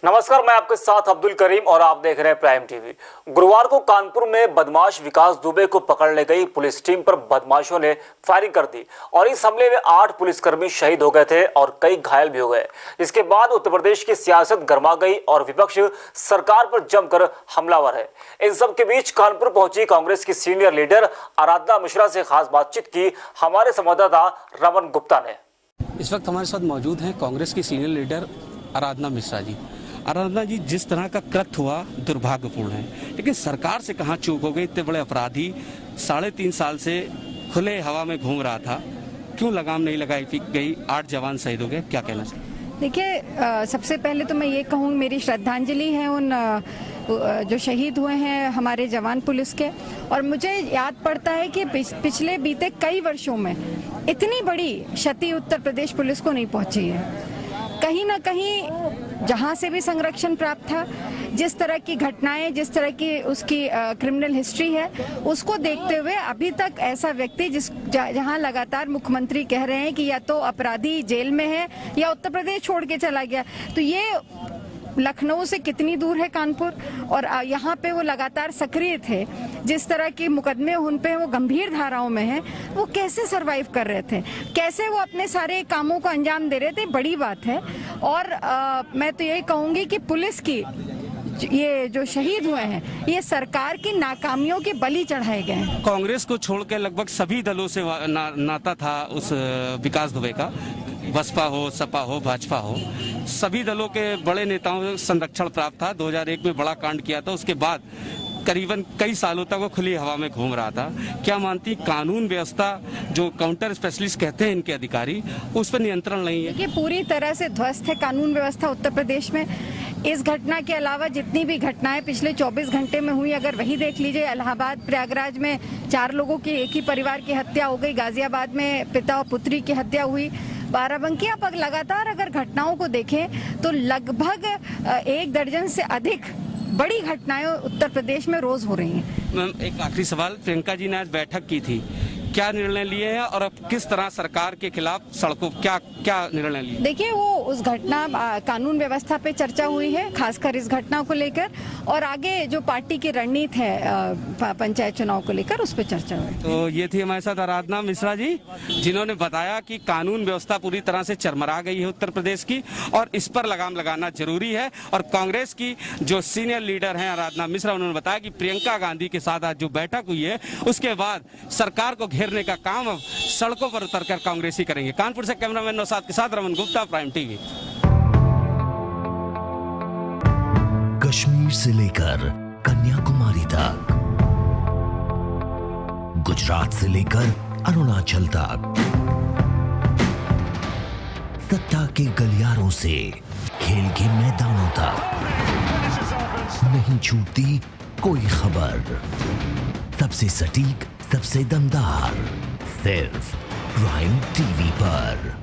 नमस्कार, मैं आपके साथ अब्दुल करीम और आप देख रहे हैं प्राइम टीवी। गुरुवार को कानपुर में बदमाश विकास दुबे को पकड़ने गई पुलिस टीम पर बदमाशों ने फायरिंग कर दी और इस हमले में 8 पुलिसकर्मी शहीद हो गए थे और कई घायल भी हो गए। इसके बाद उत्तर प्रदेश की सियासत गर्मा गई और विपक्ष सरकार पर जमकर हमलावर है। इन सब के बीच कानपुर पहुंची कांग्रेस की सीनियर लीडर आराधना मिश्रा से खास बातचीत की हमारे संवाददाता रमन गुप्ता ने। इस वक्त हमारे साथ मौजूद हैं कांग्रेस की सीनियर लीडर आराधना मिश्रा जी। आराधना जी, जिस तरह का कृत्य हुआ दुर्भाग्यपूर्ण है, लेकिन सरकार से कहाँ चूक हो गई? इतने बड़े अपराधी 3.5 साल से खुले हवा में घूम रहा था, क्यों लगाम नहीं लगाई गई? 8 जवान शहीद हो गए, क्या कहना चाहिए? देखिए, सबसे पहले तो मैं ये कहूँ, मेरी श्रद्धांजलि है उन जो शहीद हुए हैं हमारे जवान पुलिस के। और मुझे याद पड़ता है कि पिछले बीते कई वर्षों में इतनी बड़ी क्षति उत्तर प्रदेश पुलिस को नहीं पहुंची है। कहीं ना कहीं जहां से भी संरक्षण प्राप्त था, जिस तरह की घटनाएं, जिस तरह की उसकी क्रिमिनल हिस्ट्री है, उसको देखते हुए अभी तक ऐसा व्यक्ति जहां लगातार मुख्यमंत्री कह रहे हैं कि या तो अपराधी जेल में है या उत्तर प्रदेश छोड़ के चला गया, तो ये लखनऊ से कितनी दूर है कानपुर, और यहाँ पे वो लगातार सक्रिय थे। जिस तरह के मुकदमे उन पे वो गंभीर धाराओं में हैं, वो कैसे सरवाइव कर रहे थे, कैसे वो अपने सारे कामों को अंजाम दे रहे थे, बड़ी बात है। और मैं तो यही कहूँगी कि पुलिस की ये जो शहीद हुए हैं, ये सरकार की नाकामियों के बलि चढ़ाए गए हैं। कांग्रेस को छोड़ के लगभग सभी दलों से नाता था उस विकास दुबे का। बसपा हो, सपा हो, भाजपा हो, सभी दलों के बड़े नेताओं को संरक्षण प्राप्त था। 2001 में बड़ा कांड किया था, उसके बाद करीबन कई सालों तक वो खुली हवा में घूम रहा था। क्या मानती, कानून व्यवस्था जो काउंटर स्पेशलिस्ट कहते हैं इनके अधिकारी, उस पर नियंत्रण नहीं है? ये पूरी तरह से ध्वस्त है कानून व्यवस्था उत्तर प्रदेश में। इस घटना के अलावा जितनी भी घटनाएं पिछले 24 घंटे में हुई, अगर वही देख लीजिए, इलाहाबाद प्रयागराज में 4 लोगों की एक ही परिवार की हत्या हो गई, गाजियाबाद में पिता और पुत्री की हत्या हुई, बाराबंकी। आप लगातार अगर घटनाओं को देखें तो लगभग 1 दर्जन से अधिक बड़ी घटनाएं उत्तर प्रदेश में रोज हो रही हैं। मैम, एक आखिरी सवाल, प्रियंका जी ने आज बैठक की थी, क्या निर्णय लिए हैं और अब किस तरह सरकार के खिलाफ सड़कों क्या निर्णय लिए? देखिए, वो उस घटना कानून व्यवस्था पे चर्चा हुई है, खासकर इस घटना को लेकर, और आगे जो पार्टी की रणनीति है पंचायत चुनाव को लेकर, उस पर चर्चा हुई। तो ये थी हमारे साथ आराधना मिश्रा जी, जिन्होंने बताया कि कानून व्यवस्था पूरी तरह से चरमरा गई है उत्तर प्रदेश की और इस पर लगाम लगाना जरूरी है। और कांग्रेस की जो सीनियर लीडर हैं आराधना मिश्रा, उन्होंने बताया कि प्रियंका गांधी के साथ आज जो बैठक हुई है, उसके बाद सरकार को घेरने का काम अब सड़कों पर उतरकर कांग्रेस ही करेंगे। कानपुर से कैमरामैन नौशाद के साथ रमन गुप्ता, प्राइम टीवी। कश्मीर से लेकर कन्याकुमारी तक, गुजरात से लेकर अरुणाचल तक, सत्ता के गलियारों से खेल के मैदानों तक, नहीं छूटती कोई खबर। सबसे सटीक, सबसे दमदार, सिर्फ प्राइम टीवी पर।